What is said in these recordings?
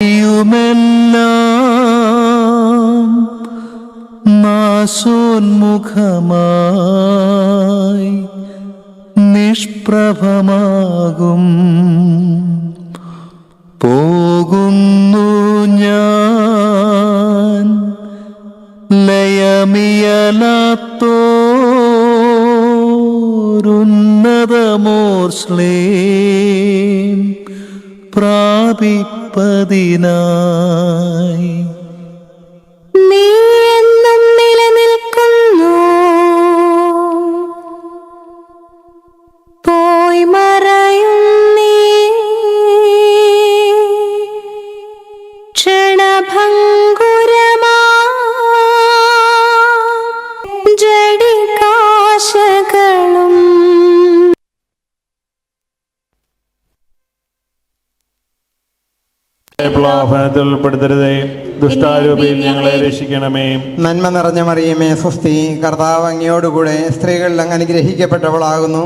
യുമെല്ലാം നാശോന്മുഖമായി നിഷ്പ്രഭമാകും പോകുന്നു ഞാൻ ലയമിയലാത്തോരുന്നതമോർശ്ലേം പ്രാപിപ്പതിനായി. നീ എന്നും നിലനിൽക്കുന്നു, പോയി മറയും നീ ക്ഷണഭംഗുരമാ ജഡികാശകളും. ഉൾപ്പെടുത്തരുതേ, ദുഷ്ടാരൂപിയിൽ ഞങ്ങളെ രക്ഷിക്കണമേ. നന്മ നിറഞ്ഞ മറിയമേ സ്വസ്തി, കർത്താവ് അങ്ങയോടുകൂടെ സ്ത്രീകളിൽ അങ്ങ് അനുഗ്രഹിക്കപ്പെട്ടവളാകുന്നു.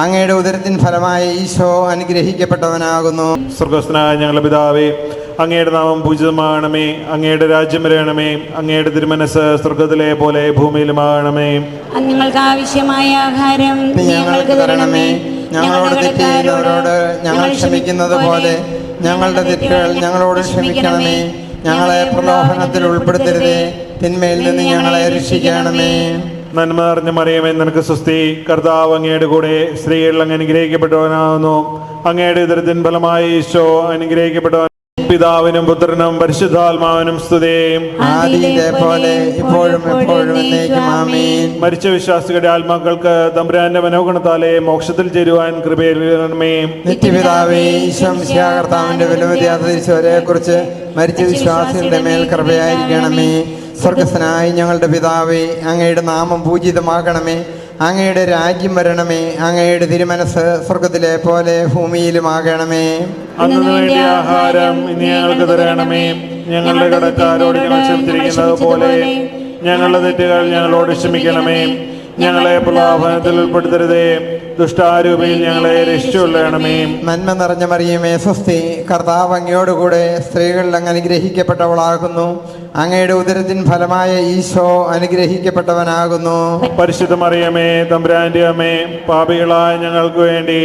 അങ്ങയുടെ ഉദരത്തിൻ ഫലമായ ഈശോ അനുഗ്രഹിക്കപ്പെട്ടവനാകുന്നു. സ്വർഗസ്ഥനായ ഞങ്ങളുടെ പിതാവേ, അങ്ങയുടെ നാമം പൂജിതമാകണമേ. അങ്ങയുടെ രാജ്യം വരണമേ. അങ്ങയുടെ തിരുമനസ് സ്വർഗത്തിലെ പോലെ ഭൂമിയിലുമാകണമേ. ഞങ്ങൾക്ക് ആവശ്യമായ ആഹാരം ഞങ്ങൾക്ക് തരണമേ. ഞങ്ങളോട് തെറ്റ് ചെയ്യുന്നവരോട് ഞങ്ങൾ ക്ഷമിക്കുന്നത് പോലെ ഞങ്ങളുടെ തെറ്റുകൾ ഞങ്ങളോട് ക്ഷമിക്കണമേ. ഞങ്ങളെ പ്രലോഭനത്തിൽ ഉൾപ്പെടുത്തരുതേ, തിന്മയിൽ നിന്ന് ഞങ്ങളെ രക്ഷിക്കണമേ. നന്മ നിറഞ്ഞ മറിയമേ, നിനക്ക് സ്വസ്തി. കർത്താവ് അങ്ങയുടെ കൂടെ സ്ത്രീകളിൽ അങ്ങ് അനുഗ്രഹിക്കപ്പെട്ടവനാകുന്നു. അങ്ങയുടെ ഉദരത്തിൻ ഫലമായി ഈശോ അനുഗ്രഹിക്കപ്പെട്ടവൻ. പിതാവിനും പുത്രനും പരിശുദ്ധാത്മാവിനും സ്തുതി. ആദിയിലെ പോലെ ഇപ്പോഴും എപ്പോഴും എന്നേക്കും ആമേൻ. മരിച്ച വിശ്വാസികളുടെ ആത്മാക്കൾക്ക് തമ്പുരാന്റെ മനോഗുണത്താലെ മോക്ഷത്തിൽ ചേരുവാൻ കൃപയേൽക്കണമേ. നിത്യപിതാവേ, ഈശോ മിശിഹാ കർത്താവിന്റെ വിലമതിയാത്ത തിരിച്ചുവരയെ കുറിച്ച് മരിച്ച വിശ്വാസികളുടെ മേൽ കൃപയായിരിക്കണമേ. സ്വർഗസ്ഥനായ ഞങ്ങളുടെ പിതാവേ, അങ്ങയുടെ നാമം പൂജിതമാകണമേ. അങ്ങയുടെ രാജ്യം വരണമേ. അങ്ങയുടെ തിരുമനസ് സ്വർഗത്തിലെ പോലെ ഭൂമിയിലുമാകണമേ. അന്നു വേണ്ടിയ ആഹാരം ഇനി ഞങ്ങൾക്ക് തരണമേ. ഞങ്ങളുടെ കടക്കാരോട് ഞങ്ങൾ ക്ഷമിച്ചിരിക്കുന്നത് പോലെ ഞങ്ങളുടെ തെറ്റുകൾ ഞങ്ങളോട് ക്ഷമിക്കണമേ. ഞങ്ങളെ പ്രലോഭനത്തിൽ ഉൾപ്പെടുത്തരുതേ, ദുഷ്ടാരൂപിയിൽ ഞങ്ങളെ രക്ഷിച്ചുകൊള്ളണമേ. നന്മ നിറഞ്ഞ മറിയമേ സ്വസ്തി, കർത്താവ് അങ്ങയോടുകൂടെ സ്ത്രീകളിൽ അങ്ങ് അനുഗ്രഹിക്കപ്പെട്ടവളാകുന്നു. അങ്ങയുടെ ഉദരത്തിൻ ഫലമായ ഈശോ അനുഗ്രഹിക്കപ്പെട്ടവനാകുന്നു. പരിശുദ്ധ മറിയമേ, തമ്പുരാന്റെ അമ്മേ, പാപികളായ ഞങ്ങൾക്ക് വേണ്ടി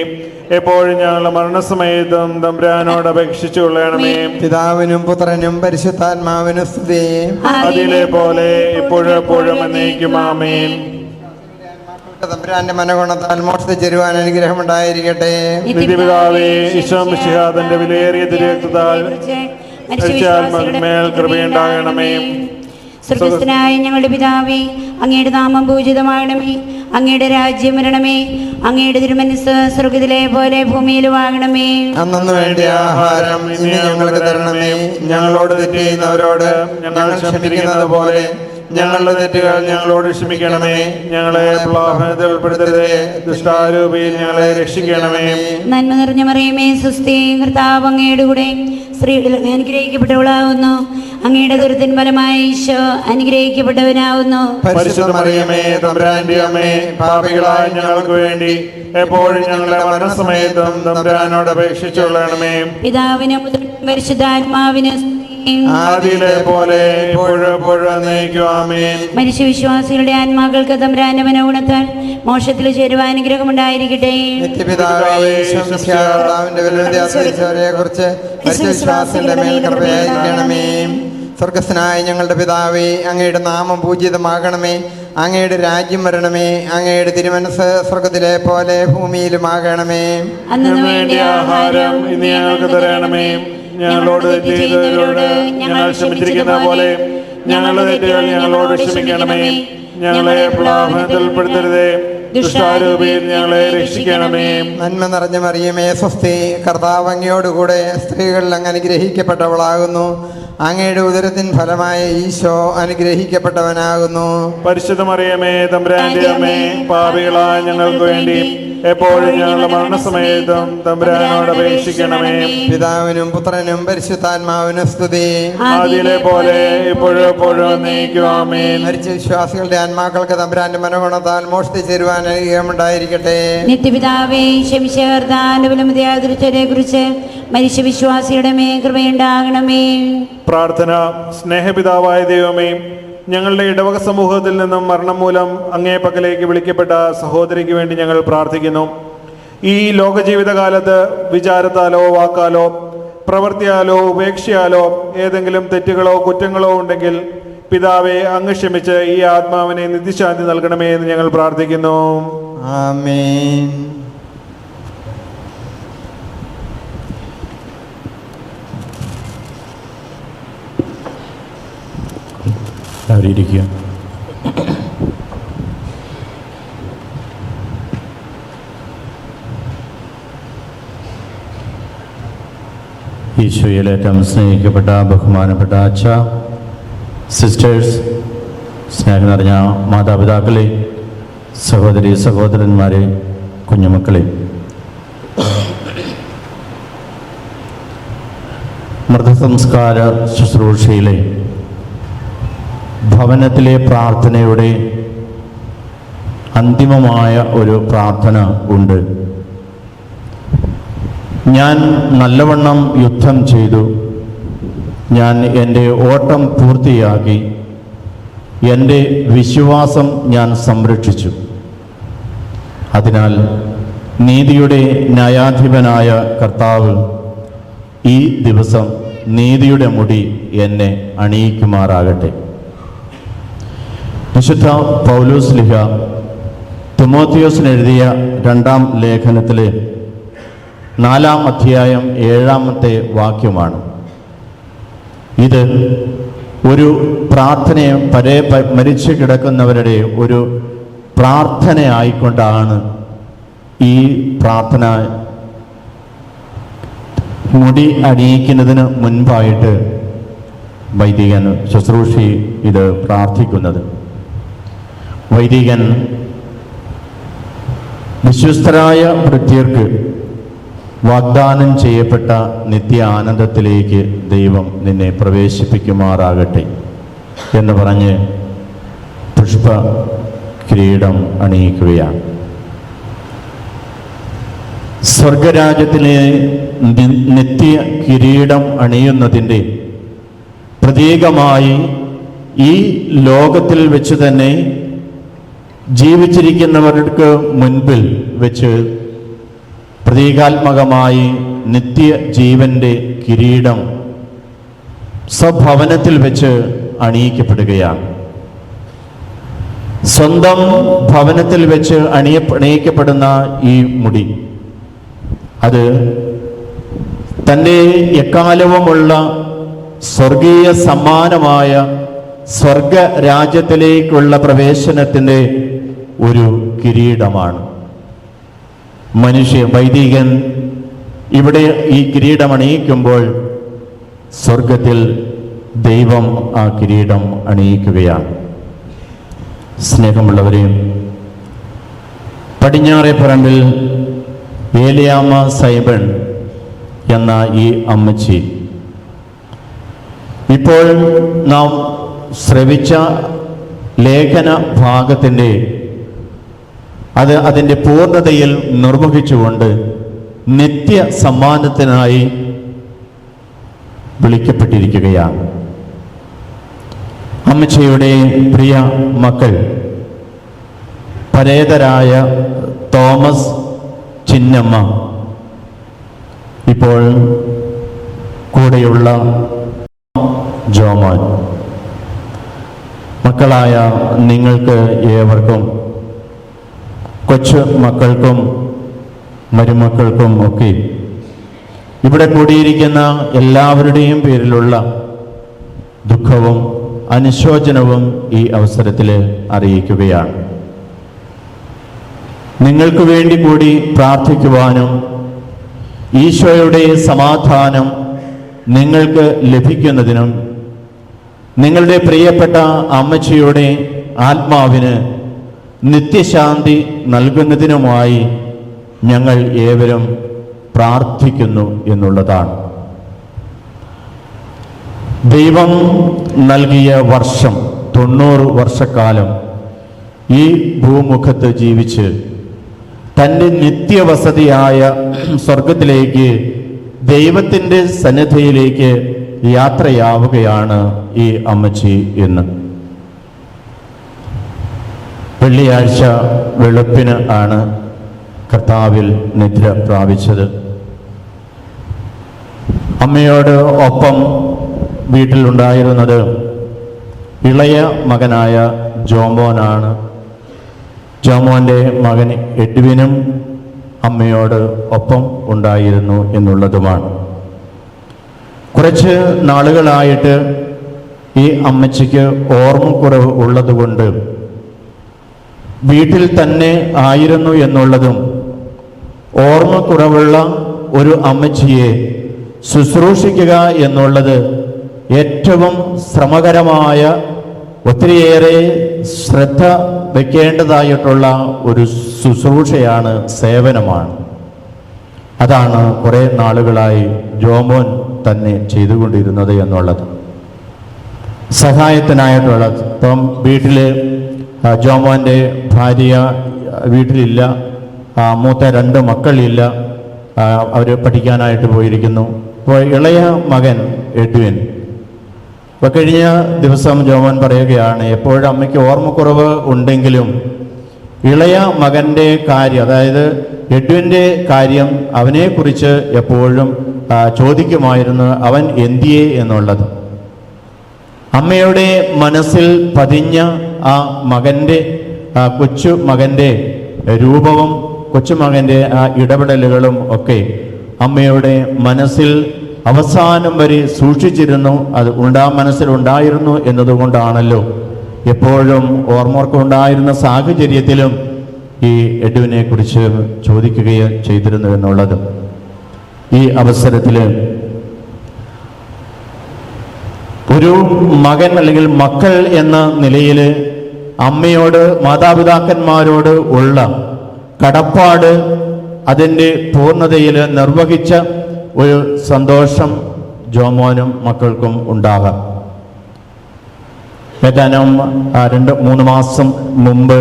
എപ്പോഴും ഞങ്ങളുടെ മരണസമയത്തും തമ്പുരാനോട് അപേക്ഷിച്ചു കൊള്ളണമേ. പിതാവിനും പുത്രനും പരിശുദ്ധാത്മാവിനും സ്തുതി. അതിലെ പോലെ ഇപ്പോഴും എപ്പോഴും എന്നേക്കും ആമേൻ. തമ്പുരാന്റെ മനോഗുണത്താൽ മോക്ഷത്തിൽ ചേരുവാൻ അനുഗ്രഹമുണ്ടായിരിക്കട്ടെ. നിത്യപിതാവേ, ഈശോ മിശിഹാ തന്റെ വിലയേറിയ തിരുരക്തത്താൽ മേൽ കൃപയുണ്ടാകണമേ. സ്വർഗസ്ഥനായ ഞങ്ങളുടെ പിതാവേ, അങ്ങയുടെ നാമം പൂജിതമാകണമേ. അങ്ങയുടെ രാജ്യം വരണമേ. അങ്ങയുടെ തിരുമനസ് സ്വർഗത്തിലെ പോലെ ഭൂമിയിലുമാകണമേ. അന്നു വേണ്ടിയ ആഹാരം ഇന്ന് ഞങ്ങൾക്ക് തരണമേ. ഞങ്ങളോട് തെറ്റ് ചെയ്യുന്നവരോട് ഞങ്ങൾ ക്ഷമിക്കുന്നത് പോലെ ഞങ്ങളുടെ തെറ്റുകൾ ഞങ്ങളോട് ക്ഷമിക്കണമേ. ഞങ്ങളെ പ്രലോഭനത്തിൽ ഉൾപ്പെടുത്തരുതേ, ദുഷ്ടാരൂപിയിൽ ഞങ്ങളെ രക്ഷിക്കണമേ. നന്മ നിറഞ്ഞ മറിയമേ സ്വസ്തി, കർത്താവ് അങ്ങയുടെ കൂടെ സ്ത്രീകളിൽ അനുഗ്രഹിക്കപ്പെട്ടവളാകുന്നു. അങ്ങയുടെ ദുരിതത്തിൻ ഫലമായ ഈശോ അനുഗ്രഹിക്കപ്പെട്ടവനാകുന്നു. പരിശുദ്ധ മറിയമേ, തമ്പുരാന്റെ അമ്മേ, പാപികളായ ഞങ്ങൾക്ക് വേണ്ടി എപ്പോഴും ഞങ്ങളുടെ മരണസമയത്തും തമ്പുരാനോട് അപേക്ഷിച്ചുകൊള്ളണമേ. പിതാവിനും പുത്രനും പരിശുദ്ധാത്മാവിനും ആദിയിലെ പോലെ ഇപ്പോഴും എപ്പോഴും എന്നേക്കും ആമേൻ. മരിച്ച വിശ്വാസികളുടെ ആത്മാക്കൾക്ക് തമ്പുരാന്റെ മനോഗുണത്താൽ മോക്ഷത്തിൽ ചേരുവാൻ അനുഗ്രഹമുണ്ടായിരിക്കട്ടെ. നിത്യപിതാവേ, ഈശോ മിശിഹാ കർത്താവിന്റെ വിലമതിയാത്ത തിരിച്ചുവരയെ കുറിച്ച് മരിച്ച വിശ്വാസികളുടെ മേൽ കൃപയായിരിക്കണമേ. സ്വർഗസ്ഥനായ ഞങ്ങളുടെ പിതാവേ, അങ്ങയുടെ നാമം പൂജിതമാകണമേ. അങ്ങയുടെ രാജ്യം വരണമേ. അങ്ങയുടെ തിരുമനസ് സ്വർഗത്തിലെ പോലെ ഭൂമിയിലുമാകണമേ. അന്നു വേണ്ടിയ ആഹാരം ഇന്ന് ഞങ്ങൾക്ക് തരണമേ. ഞങ്ങളോട് തെറ്റ് ചെയ്തവരോട് ഞങ്ങൾ ക്ഷമിച്ചിരിക്കുന്ന പോലെ ഞങ്ങളുടെ തെറ്റുകൾ ഞങ്ങളോട് ക്ഷമിക്കണമേ. ഞങ്ങളെ പ്രലോഭനത്തിൽ ഉൾപ്പെടുത്തരുതേ, ദുഷ്ടാരൂപിയിൽ ഞങ്ങളെ രക്ഷിക്കണമേ. നന്മ നിറഞ്ഞ മറിയമേ സ്വസ്തി, കർത്താവ് അങ്ങയോടുകൂടെ സ്ത്രീകളിൽ അങ്ങ് അനുഗ്രഹിക്കപ്പെട്ടവളാകുന്നു. അങ്ങയുടെ ഉദരത്തിൻ ഫലമായ ഈശോ അനുഗ്രഹിക്കപ്പെട്ടവനാകുന്നു. പരിശുദ്ധ മറിയമേ, തമ്പുരാന്റെ അമ്മേ, പാപികളായ ഞങ്ങൾക്ക് വേണ്ടി എപ്പോഴും ഞങ്ങളുടെ മരണസമയത്തും തമ്പുരാനോട് അപേക്ഷിക്കണമേ. പിതാവിനും പുത്രനും പരിശുദ്ധാത്മാവിനും സ്തുതി. ആദിയിലെ പോലെ ഇപ്പോഴും എപ്പോഴും എന്നേക്കും ആമേൻ. മരിച്ച വിശ്വാസികളുടെ ആത്മാക്കൾക്ക് തമ്പുരാന്റെ മനോഗുണത്താൽ മോഷ്ടി ചേരുവാൻ അനുഗ്രഹമുണ്ടായിരിക്കട്ടെ. നിത്യപിതാവേ, ശമിശകർത്താന്റെ വിലമതിയാതിരിച്ചവരെ കുറിച്ച് മരിച്ച വിശ്വാസിയുടെ മേൽ കൃപയുണ്ടാകണമേ. പ്രാർത്ഥന. സ്നേഹപിതാവായ ദൈവമേ, ഞങ്ങളുടെ ഇടവക സമൂഹത്തിൽ നിന്നും മരണം മൂലം അങ്ങേ പക്കലേക്ക് വിളിക്കപ്പെട്ട സഹോദരിക്ക് വേണ്ടി ഞങ്ങൾ പ്രാർത്ഥിക്കുന്നു. ഈ ലോകജീവിതകാലത്ത് വിചാരത്താലോ വാക്കാലോ പ്രവൃത്തിയാലോ ഉപേക്ഷയാലോ ഏതെങ്കിലും തെറ്റുകളോ കുറ്റങ്ങളോ ഉണ്ടെങ്കിൽ പിതാവെ അങ്ങ് ക്ഷമിച്ച് ഈ ആത്മാവിനെ നിത്യശാന്തി നൽകണമേ എന്ന് ഞങ്ങൾ പ്രാർത്ഥിക്കുന്നു. ആമേൻ. ഇരിക്കുക. ഈശോയിലേറ്റവും സ്നേഹിക്കപ്പെട്ട ബഹുമാനപ്പെട്ട അച്ഛ, സിസ്റ്റേഴ്സ്, സ്നേഹം നിറഞ്ഞ മാതാപിതാക്കളെ, സഹോദരി സഹോദരന്മാരെ, കുഞ്ഞുമക്കളെ, മൃതസംസ്കാര ശുശ്രൂഷയിലെ ഭവനത്തിലെ പ്രാർത്ഥനയുടെ അന്തിമമായ ഒരു പ്രാർത്ഥന ഉണ്ട്. ഞാൻ നല്ലവണ്ണം യുദ്ധം ചെയ്തു, ഞാൻ എൻ്റെ ഓട്ടം പൂർത്തിയാക്കി, എൻ്റെ വിശ്വാസം ഞാൻ സംരക്ഷിച്ചു. അതിനാൽ നീതിയുടെ ന്യായാധിപനായ കർത്താവ് ഈ ദിവസം നീതിയുടെ മുടി എന്നെ അണിയിക്കുമാറാകട്ടെ. വിശുദ്ധ പൗലോസ് ലിഹ തിമോത്തിയോസിന് എഴുതിയ 2-ാം ലേഖനത്തിലെ 4-ാം അധ്യായം 7-ാമത്തെ വാക്യമാണ്. ഇത് ഒരു പ്രാർത്ഥനയെ മരിച്ചു കിടക്കുന്നവരുടെ ഒരു പ്രാർത്ഥനയായിക്കൊണ്ടാണ് ഈ പ്രാർത്ഥന മുടി അണിയിക്കുന്നതിന് മുൻപായിട്ട് വൈദികൻ ശുശ്രൂഷി ഇത് പ്രാർത്ഥിക്കുന്നത്. വൈദികൻ വിശ്വസ്തരായ ഭൃത്യർക്ക് വാഗ്ദാനം ചെയ്യപ്പെട്ട നിത്യ ആനന്ദത്തിലേക്ക് ദൈവം നിന്നെ പ്രവേശിപ്പിക്കുമാറാകട്ടെ എന്ന് പറഞ്ഞ് പുഷ്പ കിരീടം അണിയിക്കുകയാണ്. സ്വർഗരാജ്യത്തിലെ നിത്യ കിരീടം അണിയുന്നതിൻ്റെ പ്രതീകമായി ഈ ലോകത്തിൽ വെച്ച് തന്നെ ജീവിച്ചിരിക്കുന്നവർക്ക് മുൻപിൽ വെച്ച് പ്രതീകാത്മകമായി നിത്യ ജീവന്റെ കിരീടം സ്വഭവനത്തിൽ വെച്ച് അണിയിക്കപ്പെടുകയാണ്. സ്വന്തം ഭവനത്തിൽ വെച്ച് അണിയിക്കപ്പെടുന്ന ഈ മുടി അത് തൻ്റെ എക്കാലവുമുള്ള സ്വർഗീയ സമ്മാനമായ സ്വർഗരാജ്യത്തിലേക്കുള്ള പ്രവേശനത്തിൻ്റെ ഒരു കിരീടമാണ്. വൈദികൻ ഇവിടെ ഈ കിരീടം അണിയിക്കുമ്പോൾ സ്വർഗത്തിൽ ദൈവം ആ കിരീടം അണിയിക്കുകയാണ്. സ്നേഹമുള്ളവരെയും, പടിഞ്ഞാറേ പറമ്പിൽ ഏലിയാമ്മ സൈബൺ എന്ന ഈ അമ്മച്ചി ഇപ്പോൾ നാം ശ്രവിച്ച ലേഖന ഭാഗത്തിൻ്റെ അതിൻ്റെ പൂർണ്ണതയിൽ നിർവഹിച്ചുകൊണ്ട് നിത്യ സമ്മാനത്തിനായി വിളിക്കപ്പെട്ടിരിക്കുകയാണ്. അമ്മച്ചിയുടെ പ്രിയ മക്കൾ പരേതരായ തോമസ്, ചിന്നമ്മ, ഇപ്പോൾ കൂടെയുള്ള ജോമോൻ, മക്കളായ നിങ്ങൾക്ക് ഏവർക്കും, കൊച്ചു മക്കൾക്കും മരുമക്കൾക്കും ഒക്കെ ഇവിടെ കൂടിയിരിക്കുന്ന എല്ലാവരുടെയും പേരിലുള്ള ദുഃഖവും അനുശോചനവും ഈ അവസരത്തിൽ അറിയിക്കുകയാണ്. നിങ്ങൾക്ക് വേണ്ടി കൂടി പ്രാർത്ഥിക്കുവാനും ഈശോയുടെ സമാധാനം നിങ്ങൾക്ക് ലഭിക്കുന്നതിനും നിങ്ങളുടെ പ്രിയപ്പെട്ട അമ്മച്ചിയുടെ ആത്മാവിന് നിത്യശാന്തി നൽകുന്നതിനുമായി ഞങ്ങൾ ഏവരും പ്രാർത്ഥിക്കുന്നു എന്നുള്ളതാണ്. ദൈവം നൽകിയ വർഷം 90 വർഷക്കാലം ഈ ഭൂമുഖത്ത് ജീവിച്ച് തൻ്റെ നിത്യവസതിയായ സ്വർഗത്തിലേക്ക് ദൈവത്തിൻ്റെ സന്നിധിയിലേക്ക് യാത്രയാവുകയാണ് ഈ അമ്മച്ചി എന്ന്. വെള്ളിയാഴ്ച വെളുപ്പിന് ആണ് കർത്താവിൽ നിദ്ര പ്രാപിച്ചത്. അമ്മയോട് ഒപ്പം വീട്ടിലുണ്ടായിരുന്നത് ഇളയ മകനായ ജോമോനാണ്. ജോമോൻ്റെ മകൻ എഡ്വിനും അമ്മയോട് ഒപ്പം ഉണ്ടായിരുന്നു എന്നുള്ളതുമാണ്. കുറച്ച് നാളുകളായിട്ട് ഈ അമ്മച്ചിക്ക് ഓർമ്മക്കുറവ് ഉള്ളതുകൊണ്ട് വീട്ടിൽ തന്നെ ആയിരുന്നു എന്നുള്ളതും, ഓർമ്മക്കുറവുള്ള ഒരു അമ്മച്ചിയെ ശുശ്രൂഷിക്കുക എന്നുള്ളത് ഏറ്റവും ശ്രമകരമായ, ഒത്തിരിയേറെ ശ്രദ്ധ വയ്ക്കേണ്ടതായിട്ടുള്ള ഒരു ശുശ്രൂഷയാണ്, സേവനമാണ്. അതാണ് കുറേ നാളുകളായി ജോമോൻ തന്നെ ചെയ്തുകൊണ്ടിരുന്നത് എന്നുള്ളത്. സഹായത്തിനായിട്ടുള്ളത്. ഇപ്പം വീട്ടിൽ ജോമോൻ്റെ ഭാര്യ വീട്ടിലില്ല, മൂത്ത 2 മക്കളില്ല, അവർ പഠിക്കാനായിട്ട് പോയിരിക്കുന്നു. അപ്പോൾ ഇളയ മകൻ എഡ്വിൻ, അപ്പോൾ കഴിഞ്ഞ ദിവസം ജോമോൻ പറയുകയാണ്, എപ്പോഴും അമ്മയ്ക്ക് ഓർമ്മക്കുറവ് ഉണ്ടെങ്കിലും ഇളയ മകൻ്റെ കാര്യം, അതായത് എഡ്വിൻ്റെ കാര്യം, അവനെക്കുറിച്ച് എപ്പോഴും ചോദിക്കുമായിരുന്നു, അവൻ എന്തിയെ എന്നുള്ളത്. അമ്മയുടെ മനസ്സിൽ പതിഞ്ഞ ആ മകൻ്റെ, കൊച്ചു മകൻ്റെ രൂപവും കൊച്ചുമകൻ്റെ ആ ഇടപെടലുകളും ഒക്കെ അമ്മയുടെ മനസ്സിൽ അവസാനം വരെ സൂക്ഷിച്ചിരുന്നു. അത് മനസ്സിലുണ്ടായിരുന്നു എന്നതുകൊണ്ടാണല്ലോ എപ്പോഴും ഓർമ്മക്കുണ്ടായിരുന്ന സാഹചര്യത്തിലും ഈ എഡ്വിനെ കുറിച്ച് ചോദിക്കുകയും ചെയ്തിരുന്നു എന്നുള്ളത്. ഈ അവസരത്തിൽ ഒരു മകൻ അല്ലെങ്കിൽ മക്കൾ എന്ന നിലയിൽ അമ്മയോട്, മാതാപിതാക്കന്മാരോട് ഉള്ള കടപ്പാട് അതിൻ്റെ പൂർണ്ണതയിൽ നിർവഹിച്ച ഒരു സന്തോഷം ജോമോനും മക്കൾക്കും ഉണ്ടാകാം. ഏതാനും 2-3 മാസം മുമ്പ്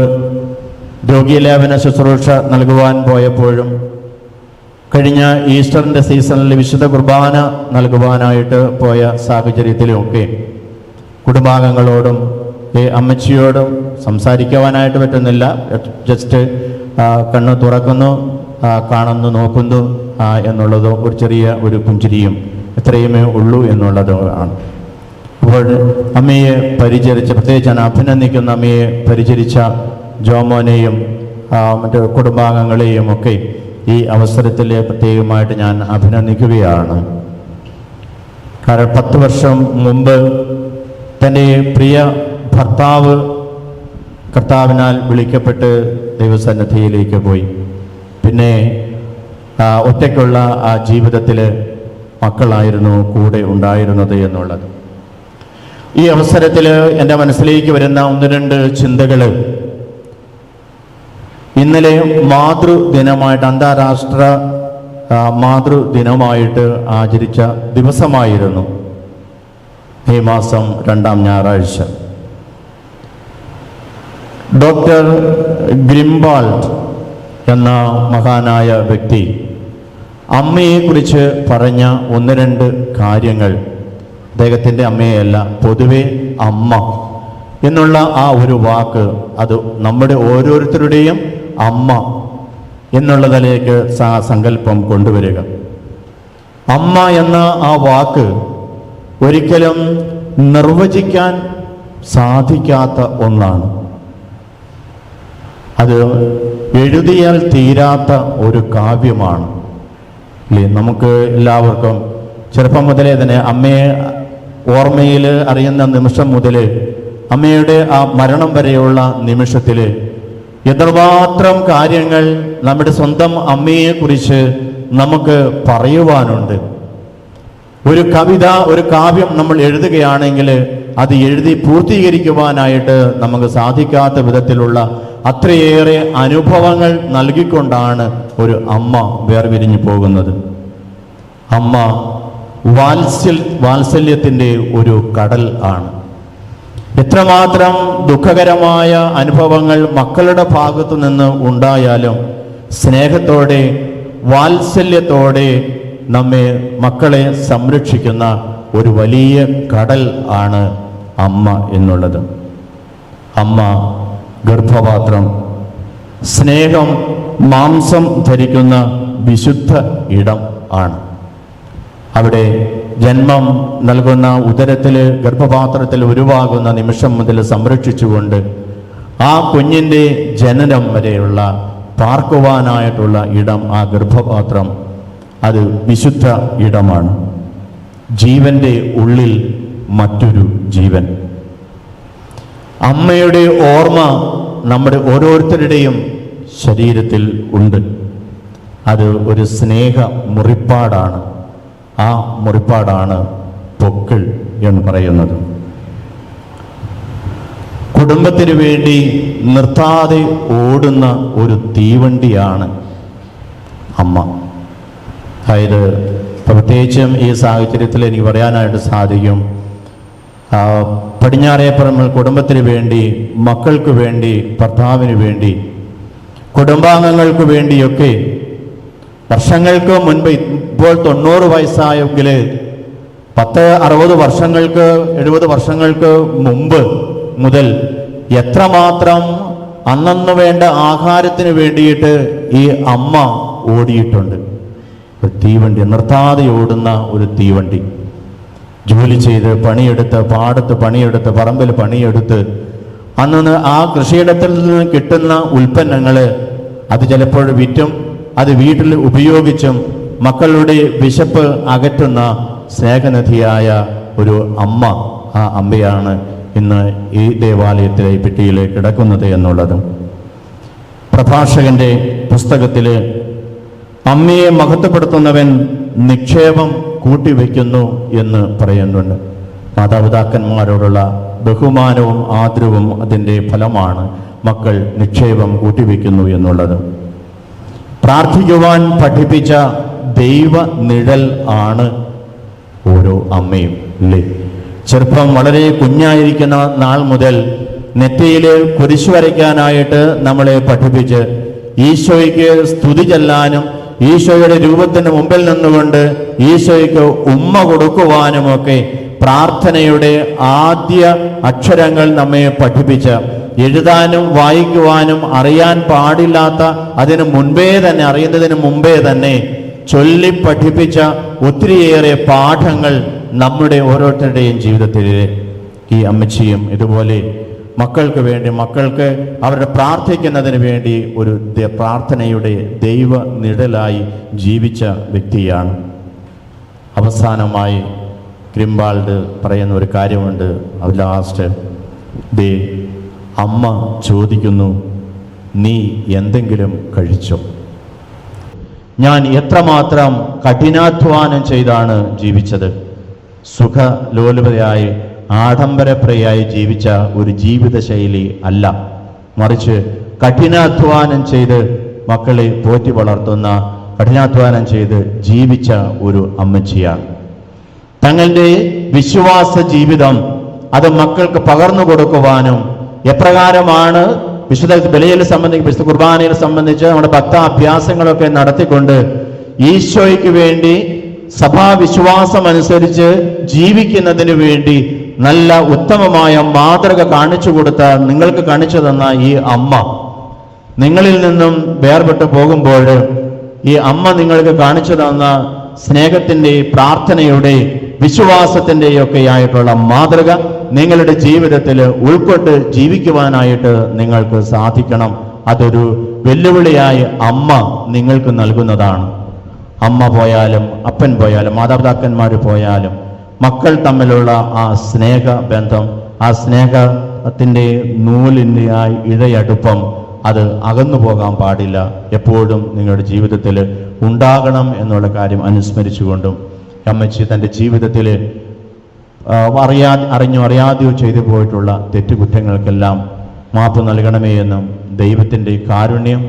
രോഗീലേപന ശുശ്രൂഷ നൽകുവാൻ പോയപ്പോഴും കഴിഞ്ഞ ഈസ്റ്ററിൻ്റെ സീസണിൽ വിശുദ്ധ കുർബാന നൽകുവാനായിട്ട് പോയ സാഹചര്യത്തിലുമൊക്കെ കുടുംബാംഗങ്ങളോടും ഈ അമ്മച്ചിയോടും സംസാരിക്കുവാനായിട്ട് പറ്റുന്നില്ല. ജസ്റ്റ് കണ്ണ് തുറക്കുന്നു, കാണുന്നു, നോക്കുന്നു എന്നുള്ളതോ ഒരു ചെറിയ ഒരു പുഞ്ചിരിയും ഇത്രയുമേ ഉള്ളൂ എന്നുള്ളതാണ്. അപ്പോൾ അമ്മയെ പരിചരിച്ച, പ്രത്യേകിച്ച് ഞാൻ അഭിനന്ദിക്കുന്ന അമ്മയെ പരിചരിച്ച ജോമോനെയും മറ്റ് കുടുംബാംഗങ്ങളെയും ഒക്കെ ഈ അവസരത്തിൽ പ്രത്യേകമായിട്ട് ഞാൻ അഭിനന്ദിക്കുകയാണ്. കാരണം 10 വർഷം മുമ്പ് തൻ്റെ പ്രിയ ഭർത്താവ് കർത്താവിനാൽ വിളിക്കപ്പെട്ട് ദൈവസന്നിധിയിലേക്ക് പോയി. പിന്നെ ഒറ്റയ്ക്കുള്ള ആ ജീവിതത്തിൽ മക്കളായിരുന്നു കൂടെ ഉണ്ടായിരുന്നത് എന്നുള്ളത്. ഈ അവസരത്തിൽ എൻ്റെ മനസ്സിലേക്ക് വരുന്ന 1-2 ചിന്തകൾ, ഇന്നലെ മാതൃദിനമായിട്ട്, അന്താരാഷ്ട്ര മാതൃദിനമായിട്ട് ആചരിച്ച ദിവസമായിരുന്നു ഈ മാസം 2-ാം ഞായറാഴ്ച. ഡോക്ടർ ഗ്രിംബാൾഡ് എന്ന മഹാനായ വ്യക്തി അമ്മയെക്കുറിച്ച് പറഞ്ഞ 1-2 കാര്യങ്ങൾ, അദ്ദേഹത്തിൻ്റെ അമ്മയെയല്ല, പൊതുവെ അമ്മ എന്നുള്ള ആ ഒരു വാക്ക്, അത് നമ്മുടെ ഓരോരുത്തരുടെയും അമ്മ എന്നുള്ളതിലേക്ക് സങ്കല്പം കൊണ്ടുവരിക. അമ്മ എന്ന ആ വാക്ക് ഒരിക്കലും നിർവചിക്കാൻ സാധിക്കാത്ത ഒന്നാണ്. അത് എഴുതിയാൽ തീരാത്ത ഒരു കാവ്യമാണ് അല്ലേ? നമുക്ക് എല്ലാവർക്കും ചെറുപ്പം മുതലേ തന്നെ അമ്മയെ ഓർമ്മയിൽ അറിയുന്ന നിമിഷം മുതൽ അമ്മയുടെ ആ മരണം വരെയുള്ള നിമിഷത്തിൽ എത്രമാത്രം കാര്യങ്ങൾ നമ്മുടെ സ്വന്തം അമ്മയെക്കുറിച്ച് നമുക്ക് പറയുവാനുണ്ട്. ഒരു കവിത, ഒരു കാവ്യം നമ്മൾ എഴുതുകയാണെങ്കിൽ അത് എഴുതി പൂർത്തീകരിക്കുവാനായിട്ട് നമുക്ക് സാധിക്കാത്ത വിധത്തിലുള്ള അത്രയേറെ അനുഭവങ്ങൾ നൽകിക്കൊണ്ടാണ് ഒരു അമ്മ വേർപിരിഞ്ഞു പോകുന്നത്. അമ്മ വാത്സല്യത്തിൻ്റെ ഒരു കടൽ ആണ്. എത്രമാത്രം ദുഃഖകരമായ അനുഭവങ്ങൾ മക്കളുടെ ഭാഗത്തു നിന്ന് ഉണ്ടായാലും സ്നേഹത്തോടെ വാത്സല്യത്തോടെ മക്കളെ സംരക്ഷിക്കുന്ന ഒരു വലിയ കടൽ ആണ് അമ്മ എന്നുള്ളത്. അമ്മ ഗർഭപാത്രം, സ്നേഹം മാംസം ധരിക്കുന്ന വിശുദ്ധ ഇടം ആണ്. അവിടെ ജന്മം നൽകുന്ന ഉദരത്തിൽ ഗർഭപാത്രത്തിൽ ഉരുവാകുന്ന നിമിഷം മുതൽ സംരക്ഷിച്ചുകൊണ്ട് ആ കുഞ്ഞിൻ്റെ ജനനം വരെയുള്ള പാർക്കുവാനായിട്ടുള്ള ഇടം, ആ ഗർഭപാത്രം, അത് വിശുദ്ധ ഇടമാണ്. ജീവന്റെ ഉള്ളിൽ മറ്റൊരു ജീവൻ. അമ്മയുടെ ഓർമ്മ നമ്മുടെ ഓരോരുത്തരുടെയും ശരീരത്തിൽ ഉണ്ട്. അത് ഒരു സ്നേഹ മുറിപ്പാടാണ്. ആ മുറിപ്പാടാണ് പൊക്കിൾ എന്ന് പറയുന്നത്. കുടുംബത്തിന് വേണ്ടി നിർത്താതെ ഓടുന്ന ഒരു തീവണ്ടിയാണ് അമ്മ. അതായത് പ്രത്യേകിച്ചും ഈ സാഹചര്യത്തിൽ എനിക്ക് പറയാനായിട്ട് സാധിക്കും, പടിഞ്ഞാറേപ്പുറം കുടുംബത്തിന് വേണ്ടി, മക്കൾക്ക് വേണ്ടി, ഭർത്താവിന് വേണ്ടി, കുടുംബാംഗങ്ങൾക്ക് വേണ്ടിയൊക്കെ വർഷങ്ങൾക്ക് മുൻപ്, ഇപ്പോൾ 90 വയസ്സായെങ്കിൽ 60 വർഷങ്ങൾക്ക് 70 വർഷങ്ങൾക്ക് മുമ്പ് മുതൽ എത്രമാത്രം അന്നന്ന് വേണ്ട ആഹാരത്തിന് വേണ്ടിയിട്ട് ഈ അമ്മ ഓടിയിട്ടുണ്ട്. ഒരു തീവണ്ടി, നിർത്താതെ ഓടുന്ന ഒരു തീവണ്ടി. ജോലി ചെയ്ത് പണിയെടുത്ത്, പാടത്ത് പണിയെടുത്ത്, പറമ്പിൽ പണിയെടുത്ത്, അന്ന് ആ കൃഷിയിടത്തിൽ നിന്ന് കിട്ടുന്ന ഉൽപ്പന്നങ്ങൾ അത് ചിലപ്പോൾ വിറ്റും അത് വീട്ടിൽ ഉപയോഗിച്ചും മക്കളുടെ വിശപ്പ് അകറ്റുന്ന സ്നേഹനിധിയായ ഒരു അമ്മ, ആ അമ്മയാണ് ഇന്ന് ഈ ദേവാലയത്തിലെ പെട്ടിയിൽ കിടക്കുന്നത് എന്നുള്ളത്. പ്രഭാഷകന്റെ പുസ്തകത്തിൽ അമ്മയെ മഹത്വപ്പെടുത്തുന്നവൻ നിക്ഷേപം കൂട്ടിവെക്കുന്നു എന്ന് പറയുന്നുണ്ട്. മാതാപിതാക്കന്മാരോടുള്ള ബഹുമാനവും ആദരവും അതിൻ്റെ ഫലമാണ് മക്കൾ നിക്ഷേപം കൂട്ടിവെക്കുന്നു എന്നുള്ളത്. പ്രാർത്ഥിക്കുവാൻ പഠിപ്പിച്ച ദൈവ നിഴൽ ആണ് ഓരോ അമ്മയും, അല്ലേ? ചെറുപ്പം വളരെ കുഞ്ഞായിരിക്കുന്ന നാൾ മുതൽ നെറ്റിയിൽ കുരിശു വരയ്ക്കാനായിട്ട് നമ്മളെ പഠിപ്പിച്ച് ഈശോയ്ക്ക് സ്തുതി ചെല്ലാനും ഈശോയുടെ രൂപത്തിന് മുമ്പിൽ നിന്നുകൊണ്ട് ഈശോയ്ക്ക് ഉമ്മ കൊടുക്കുവാനുമൊക്കെ പ്രാർത്ഥനയുടെ ആദ്യ അക്ഷരങ്ങൾ നമ്മെ പഠിപ്പിച്ച, എഴുതാനും വായിക്കുവാനും അറിയാൻ പാടില്ലാത്ത, അതിനു മുൻപേ തന്നെ, അറിയുന്നതിന് മുമ്പേ തന്നെ ചൊല്ലി പഠിപ്പിച്ച ഒത്തിരിയേറെ പാഠങ്ങൾ നമ്മുടെ ഓരോരുത്തരുടെയും ജീവിതത്തിൽ ഈ അമ്മച്ചിയും ഇതുപോലെ മക്കൾക്ക് വേണ്ടി, മക്കൾക്ക് അവരുടെ പ്രാർത്ഥിക്കുന്നതിന് വേണ്ടി ഒരു പ്രാർത്ഥനയുടെ ദൈവ നിഴലായി ജീവിച്ച വ്യക്തിയാണ്. അവസാനമായി ഗ്രിംബാൾഡ് പറയുന്ന ഒരു കാര്യമുണ്ട്. അത് ലാസ്റ്റ് അമ്മ ചോദിക്കുന്നു, നീ എന്തെങ്കിലും കഴിച്ചോ? ഞാൻ എത്രമാത്രം കഠിനാധ്വാനം ചെയ്താണ് ജീവിച്ചത്. സുഖലോലുപതയായി ആഡംബരപ്രിയായി ജീവിച്ച ഒരു ജീവിതശൈലി അല്ല, മറിച്ച് കഠിനാധ്വാനം ചെയ്ത് മക്കളെ പോറ്റി വളർത്തുന്ന, കഠിനാധ്വാനം ചെയ്ത് ജീവിച്ച ഒരു അമ്മച്ചിയാണ്. തങ്ങളുടെ വിശ്വാസ ജീവിതം അത് മക്കൾക്ക് പകർന്നു കൊടുക്കുവാനും, എപ്രകാരമാണ് വിശുദ്ധ ബലിയെ സംബന്ധിച്ച്, വിശുദ്ധ കുർബാനയെ സംബന്ധിച്ച് നമ്മുടെ ഭക്താഭ്യാസങ്ങളൊക്കെ നടത്തിക്കൊണ്ട് ഈശോയ്ക്ക് വേണ്ടി സഭാവിശ്വാസം അനുസരിച്ച് ജീവിക്കുന്നതിന് വേണ്ടി നല്ല ഉത്തമമായ മാതൃക കാണിച്ചു കൊടുത്ത, നിങ്ങൾക്ക് കാണിച്ചു തന്ന ഈ അമ്മ, നിങ്ങളിൽ നിന്നും വേർപെട്ടു പോകുമ്പോൾ ഈ അമ്മ നിങ്ങൾക്ക് കാണിച്ചു തന്ന സ്നേഹത്തിൻ്റെ, പ്രാർത്ഥനയുടെ, വിശ്വാസത്തിൻ്റെയൊക്കെ ആയിട്ടുള്ള മാതൃക നിങ്ങളുടെ ജീവിതത്തിൽ ഉൾക്കൊണ്ട് ജീവിക്കുവാനായിട്ട് നിങ്ങൾക്ക് സാധിക്കണം. അതൊരു വെല്ലുവിളിയായി അമ്മ നിങ്ങൾക്ക് നൽകുന്നതാണ്. അമ്മ പോയാലും അപ്പൻ പോയാലും മാതാപിതാക്കന്മാർ പോയാലും മക്കൾ തമ്മിലുള്ള ആ സ്നേഹബന്ധം, ആ സ്നേഹത്തിൻ്റെ നൂലിൻ്റെ ആ ഇഴയടുപ്പം അത് അകന്നു പോകാൻ പാടില്ല. എപ്പോഴും നിങ്ങളുടെ ജീവിതത്തിൽ ഉണ്ടാകണം എന്നുള്ള കാര്യം അനുസ്മരിച്ചുകൊണ്ടും അമ്മച്ചി തൻ്റെ ജീവിതത്തിൽ അറിഞ്ഞോ അറിയാതെയോ ചെയ്തു പോയിട്ടുള്ള തെറ്റുകുറ്റങ്ങൾക്കെല്ലാം മാപ്പ് നൽകണമേ എന്നും ദൈവത്തിൻ്റെ കാരുണ്യം